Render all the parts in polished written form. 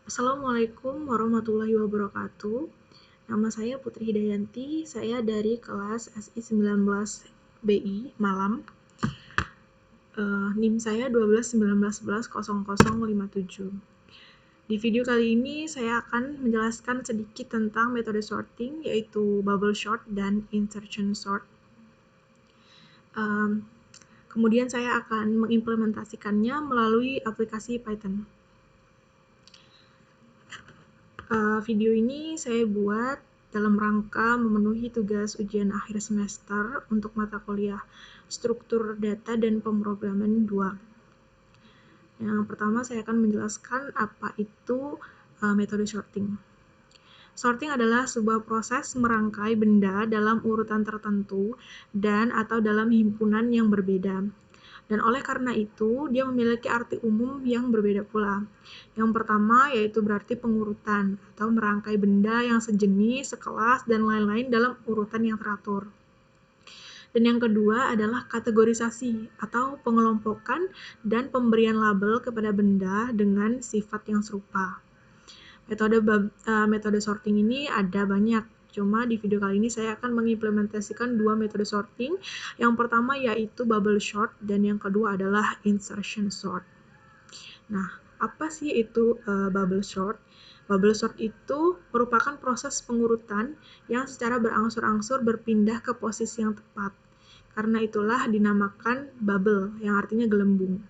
Assalamualaikum warahmatullahi wabarakatuh. Nama saya Putri Hidayanti, saya dari kelas SI 19 BI Malam. NIM saya 1219110057. Di video kali ini saya akan menjelaskan sedikit tentang metode sorting, yaitu bubble sort dan insertion sort. Kemudian saya akan mengimplementasikannya melalui aplikasi Python. Video ini saya buat dalam rangka memenuhi tugas ujian akhir semester untuk mata kuliah struktur data dan pemrograman 2. Yang pertama saya akan menjelaskan apa itu metode sorting. Sorting adalah sebuah proses merangkai benda dalam urutan tertentu dan atau dalam himpunan yang berbeda. Dan oleh karena itu, dia memiliki arti umum yang berbeda pula. Yang pertama yaitu berarti pengurutan atau merangkai benda yang sejenis, sekelas, dan lain-lain dalam urutan yang teratur. Dan yang kedua adalah kategorisasi atau pengelompokan dan pemberian label kepada benda dengan sifat yang serupa. Metode sorting ini ada banyak. Cuma di video kali ini saya akan mengimplementasikan dua metode sorting. Yang pertama yaitu bubble sort dan yang kedua adalah insertion sort. Nah, apa sih itu bubble sort? Bubble sort itu merupakan proses pengurutan yang secara berangsur-angsur berpindah ke posisi yang tepat. Karena itulah dinamakan bubble, yang artinya gelembung.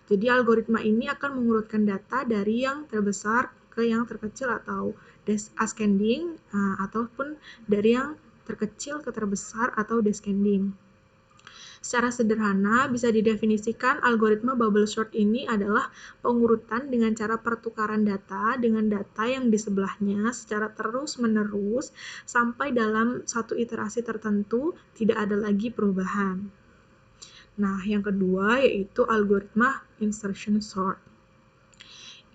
Jadi algoritma ini akan mengurutkan data dari yang terbesar ke yang terkecil atau ascending ataupun dari yang terkecil ke terbesar atau descending. Secara sederhana bisa didefinisikan algoritma bubble sort ini adalah pengurutan dengan cara pertukaran data dengan data yang di sebelahnya secara terus-menerus sampai dalam satu iterasi tertentu tidak ada lagi perubahan. Nah, yang kedua yaitu algoritma insertion sort.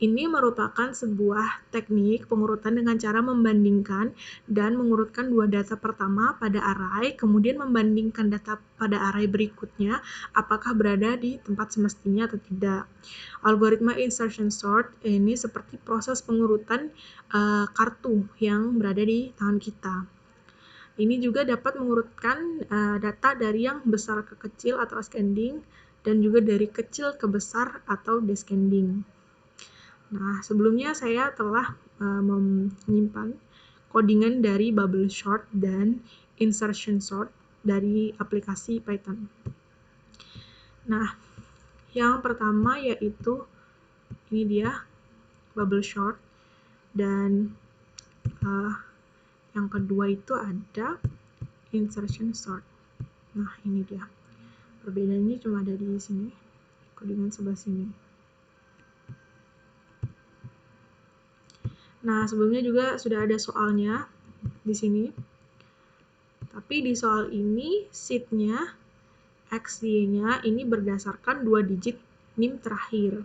Ini merupakan sebuah teknik pengurutan dengan cara membandingkan dan mengurutkan dua data pertama pada array, kemudian membandingkan data pada array berikutnya apakah berada di tempat semestinya atau tidak. Algoritma insertion sort ini seperti proses pengurutan kartu yang berada di tangan kita. Ini juga dapat mengurutkan data dari yang besar ke kecil atau ascending dan juga dari kecil ke besar atau descending. Nah, sebelumnya saya telah menyimpan codingan dari bubble sort dan insertion sort dari aplikasi Python. Nah, yang pertama yaitu ini dia bubble sort dan yang kedua itu ada insertion sort. Nah, ini dia. Perbedaannya cuma ada di sini, codingan sebelah sini. Nah, sebelumnya juga sudah ada soalnya di sini. Tapi di soal ini, sheet-nya, XY-nya ini berdasarkan 2 digit NIM terakhir.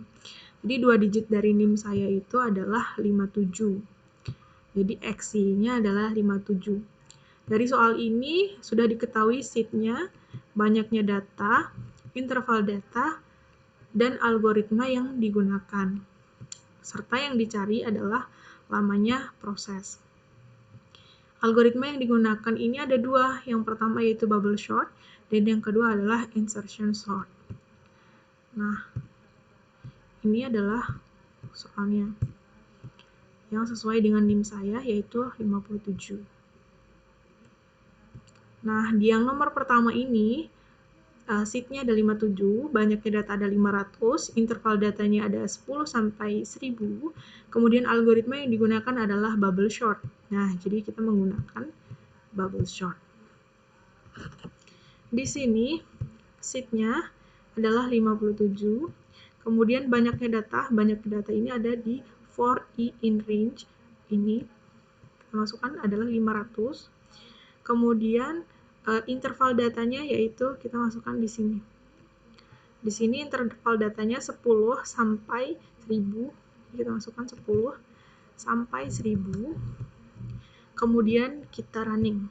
Jadi 2 digit dari NIM saya itu adalah 57. Jadi XY-nya adalah 57. Dari soal ini sudah diketahui sheet-nya, banyaknya data, interval data, dan algoritma yang digunakan. Serta yang dicari adalah lamanya proses. Algoritma yang digunakan ini ada dua. Yang pertama yaitu bubble sort, dan yang kedua adalah insertion sort. Nah, ini adalah soalnya yang sesuai dengan NIM saya yaitu 57. Nah, di yang nomor pertama ini sheet-nya ada 57, banyaknya data ada 500, interval datanya ada 10 sampai 1000, kemudian algoritma yang digunakan adalah bubble sort. Nah, jadi kita menggunakan bubble sort. Di sini sheet-nya adalah 57, kemudian banyaknya data ini ada di for i in range, ini kita masukkan adalah 500, kemudian interval datanya yaitu kita masukkan di sini. Di sini interval datanya 10 sampai 1000, kita masukkan 10 sampai 1000, kemudian kita running.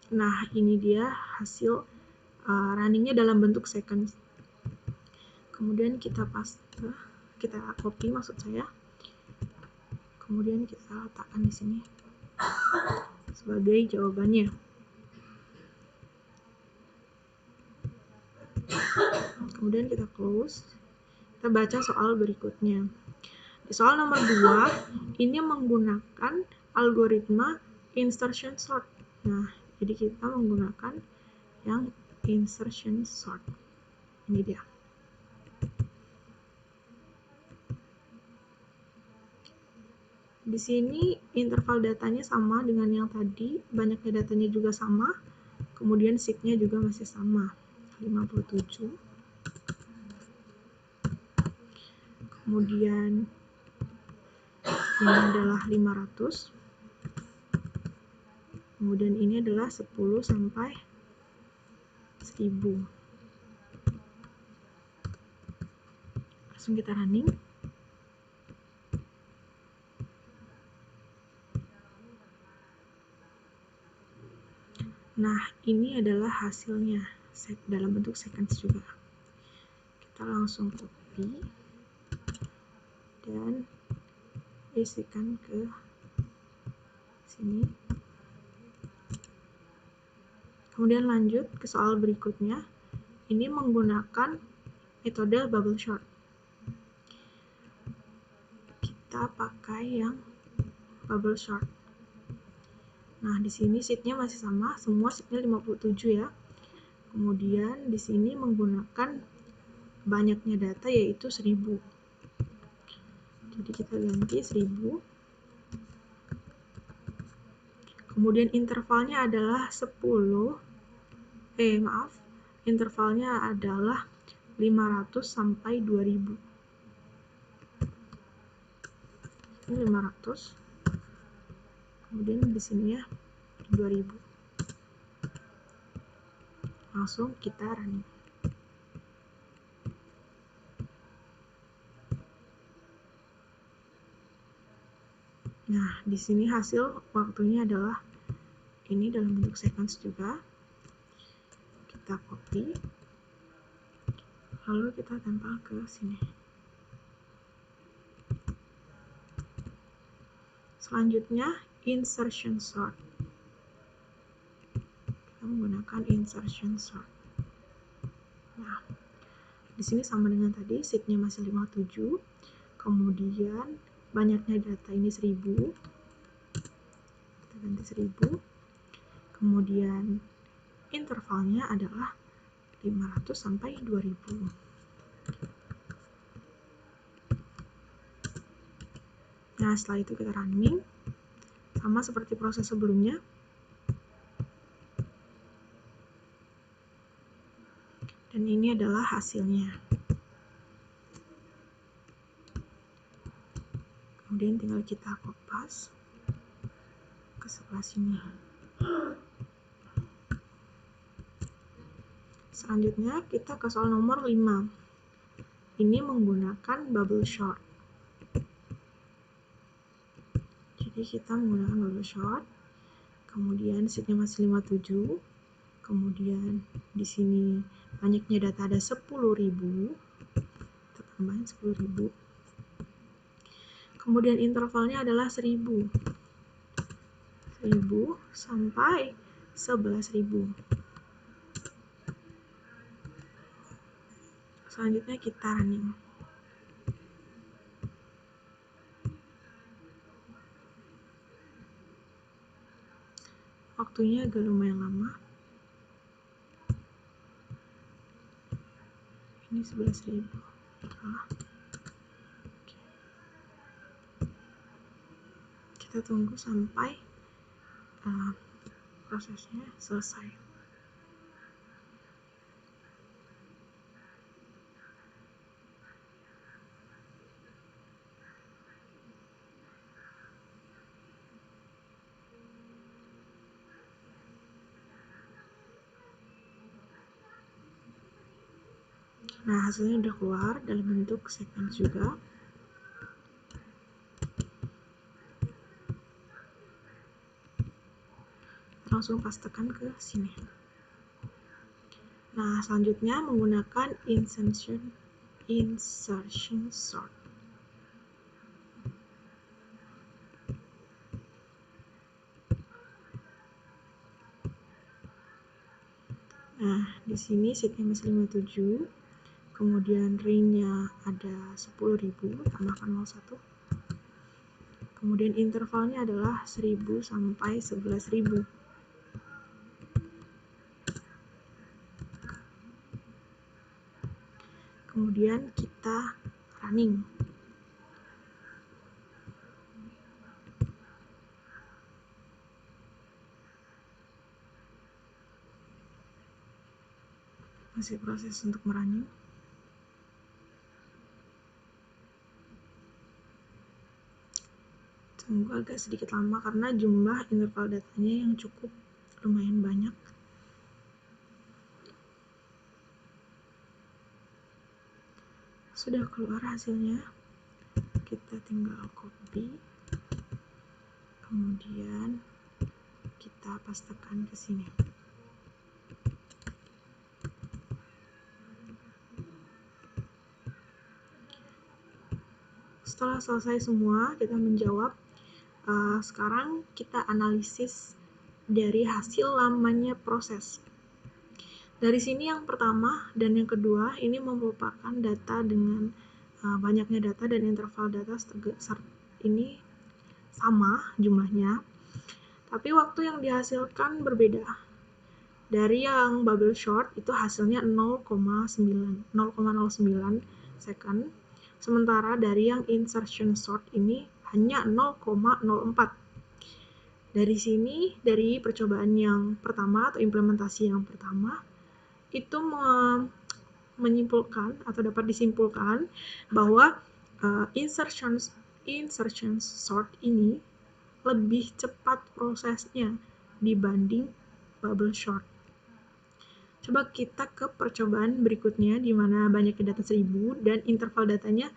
Nah, ini dia hasil runningnya dalam bentuk seconds. Kemudian kita copy maksud saya. Kemudian kita letakkan di sini sebagai jawabannya. Kemudian kita close. Kita baca soal berikutnya. Di soal nomor 2, ini menggunakan algoritma insertion sort. Nah, jadi kita menggunakan yang insertion sort. Ini dia. Di sini interval datanya sama dengan yang tadi, banyaknya datanya juga sama, kemudian seed-nya juga masih sama, 57. Kemudian ini adalah 500. Kemudian ini adalah 10 sampai 1000. Langsung kita running. Nah, ini adalah hasilnya dalam bentuk sequence juga. Kita langsung copy dan isikan ke sini. Kemudian lanjut ke soal berikutnya. Ini menggunakan metode bubble sort. Kita pakai yang bubble sort. Nah, di sini seed-nya masih sama, semua seed-nya 57 ya. Kemudian di sini menggunakan banyaknya data yaitu 1000. Jadi kita ganti 1000. Kemudian intervalnya adalah 10. Intervalnya adalah 500 sampai 2000. Ini 500. Kemudian di sini ya 2000. Langsung kita running. Nah, di sini hasil waktunya adalah ini dalam bentuk sequence juga. Kita copy. Lalu kita tempel ke sini. Selanjutnya, insertion sort. Kita menggunakan insertion sort. Nah, di sini sama dengan tadi, seed-nya masih 57. Kemudian banyaknya data ini 1000. Kita ganti 1000. Kemudian intervalnya adalah 500 sampai 2000. Nah, setelah itu kita running. Sama seperti proses sebelumnya. Dan ini adalah hasilnya. Kemudian tinggal kita kopas ke sebelah sini. Selanjutnya kita ke soal nomor 5. Ini menggunakan bubble sort. Jadi kita menggunakan bubble sort. Kemudian seed-nya masih 57. Kemudian di sini banyaknya data ada 10.000. Kita tambahin 10.000. Kemudian intervalnya adalah 1000. 1000 sampai 11.000. Selanjutnya kita running. Waktunya agak lumayan lama. Ini 11.000. Kita tunggu sampai prosesnya selesai. Nah, hasilnya udah keluar dalam bentuk sequence juga. langsung pastekan ke sini. Nah, selanjutnya menggunakan insertion sort. Nah, di sini seatnya masih 57, kemudian range-nya ada 10.000, tambahkan 01. Kemudian intervalnya adalah 1000 sampai 11.000. Kemudian kita running. Masih proses untuk merunning. Tunggu agak sedikit lama karena jumlah interval datanya yang cukup lumayan banyak. Sudah keluar hasilnya, kita tinggal copy, kemudian kita pastekan ke sini. Setelah selesai semua, kita menjawab. Sekarang kita analisis dari hasil lamanya proses. Dari sini yang pertama dan yang kedua ini merupakan data dengan banyaknya data dan interval data ini sama jumlahnya, tapi waktu yang dihasilkan berbeda. Dari yang bubble short itu hasilnya 0,09 second, sementara dari yang insertion sort ini hanya 0,04. Dari sini, dari percobaan yang pertama atau implementasi yang pertama, itu menyimpulkan atau dapat disimpulkan bahwa insertion sort ini lebih cepat prosesnya dibanding bubble short. Coba kita ke percobaan berikutnya di mana banyaknya data 1000 dan interval datanya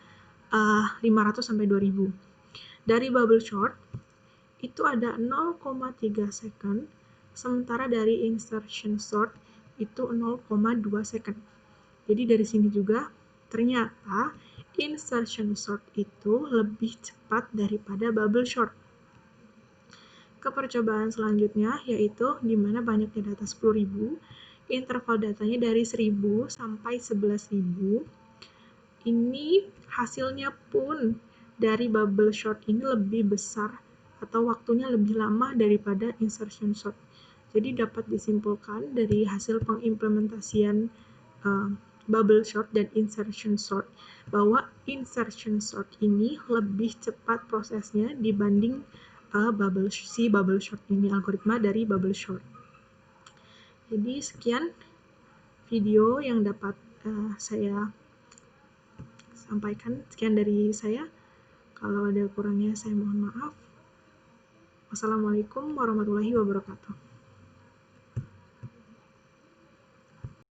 500 sampai 2000. Dari bubble short itu ada 0,3 second, sementara dari insertion sort itu 0,2 second. Jadi dari sini juga ternyata insertion sort itu lebih cepat daripada bubble short. Ke percobaan selanjutnya yaitu di mana banyaknya data 10.000, interval datanya dari 1000 sampai 11.000. Ini hasilnya pun dari bubble short ini lebih besar atau waktunya lebih lama daripada insertion sort. Jadi dapat disimpulkan dari hasil pengimplementasian bubble short dan insertion sort bahwa insertion sort ini lebih cepat prosesnya dibanding bubble short ini, algoritma dari bubble short. Jadi sekian video yang dapat saya sampaikan, sekian dari saya. Kalau ada kurangnya saya mohon maaf. Wassalamualaikum warahmatullahi wabarakatuh.